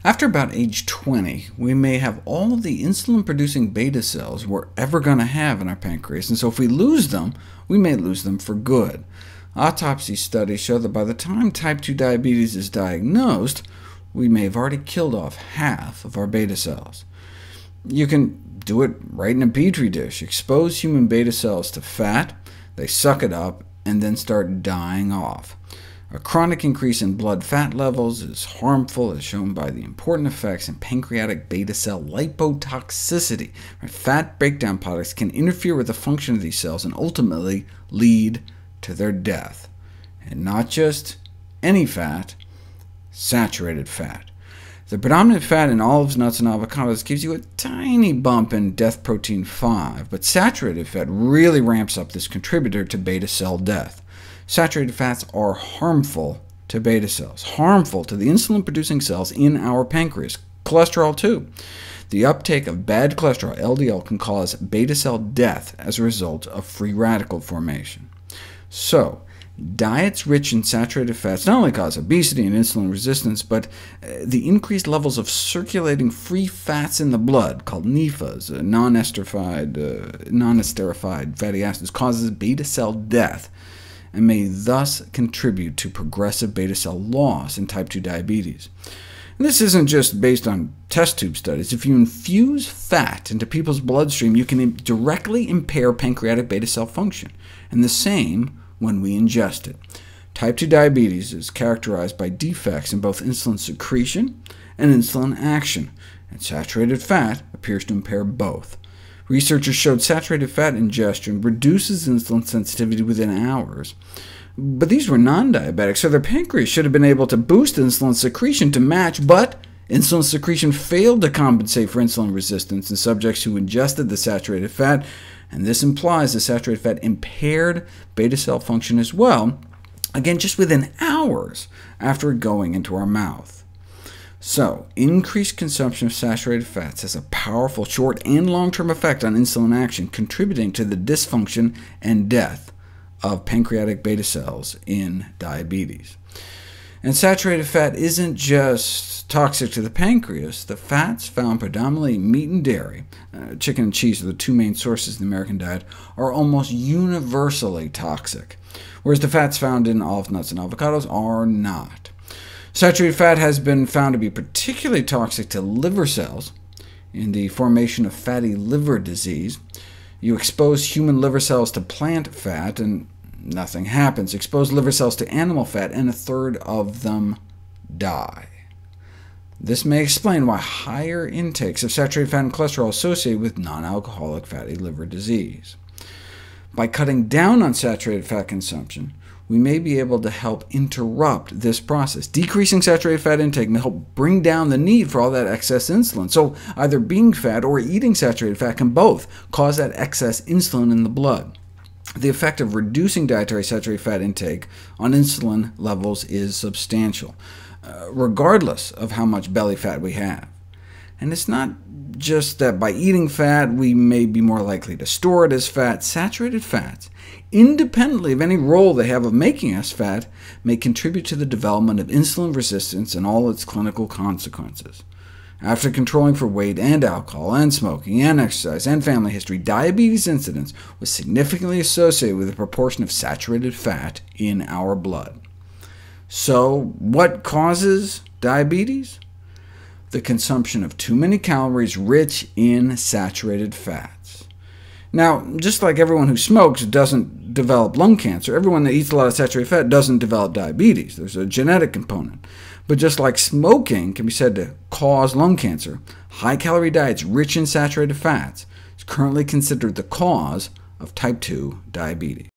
After about age 20, we may have all of the insulin-producing beta cells we're ever going to have in our pancreas, and so if we lose them, we may lose them for good. Autopsy studies show that by the time type 2 diabetes is diagnosed, we may have already killed off half of our beta cells. You can do it right in a petri dish. Expose human beta cells to fat, they suck it up, and then start dying off. A chronic increase in blood fat levels is harmful, as shown by the important effects in pancreatic beta cell lipotoxicity. Fat breakdown products can interfere with the function of these cells and ultimately lead to their death. And not just any fat, saturated fat. The predominant fat in olives, nuts, and avocados gives you a tiny bump in death protein 5, but saturated fat really ramps up this contributor to beta cell death. Saturated fats are harmful to beta cells, harmful to the insulin-producing cells in our pancreas, cholesterol too. The uptake of bad cholesterol, LDL, can cause beta cell death as a result of free radical formation. So, diets rich in saturated fats not only cause obesity and insulin resistance, but the increased levels of circulating free fats in the blood, called NEFAs, non-esterified fatty acids, causes beta cell death, and may thus contribute to progressive beta cell loss in type 2 diabetes. And this isn't just based on test tube studies. If you infuse fat into people's bloodstream, you can directly impair pancreatic beta cell function, and the same when we ingest it. Type 2 diabetes is characterized by defects in both insulin secretion and insulin action, and saturated fat appears to impair both. Researchers showed saturated fat ingestion reduces insulin sensitivity within hours. But these were non-diabetics, so their pancreas should have been able to boost insulin secretion to match, but insulin secretion failed to compensate for insulin resistance in subjects who ingested the saturated fat, and this implies the saturated fat impaired beta cell function as well, again just within hours after going into our mouth. So, increased consumption of saturated fats has a powerful short and long-term effect on insulin action, contributing to the dysfunction and death of pancreatic beta cells in diabetes. And saturated fat isn't just toxic to the pancreas. The fats found predominantly in meat and dairy, chicken and cheese are the two main sources in the American diet, are almost universally toxic, whereas the fats found in olives, nuts, and avocados are not. Saturated fat has been found to be particularly toxic to liver cells in the formation of fatty liver disease. You expose human liver cells to plant fat, and nothing happens. Expose liver cells to animal fat, and a third of them die. This may explain why higher intakes of saturated fat and cholesterol are associated with non-alcoholic fatty liver disease. By cutting down on saturated fat consumption, we may be able to help interrupt this process. Decreasing saturated fat intake may help bring down the need for all that excess insulin. So either being fat or eating saturated fat can both cause that excess insulin in the blood. The effect of reducing dietary saturated fat intake on insulin levels is substantial, regardless of how much belly fat we have. And it's not just that by eating fat we may be more likely to store it as fat. Saturated fats, independently of any role they have of making us fat, may contribute to the development of insulin resistance and all its clinical consequences. After controlling for weight and alcohol and smoking and exercise and family history, diabetes incidence was significantly associated with the proportion of saturated fat in our blood. So what causes diabetes? The consumption of too many calories rich in saturated fats. Now, just like everyone who smokes doesn't develop lung cancer, everyone that eats a lot of saturated fat doesn't develop diabetes. There's a genetic component. But just like smoking can be said to cause lung cancer, high-calorie diets rich in saturated fats is currently considered the cause of type 2 diabetes.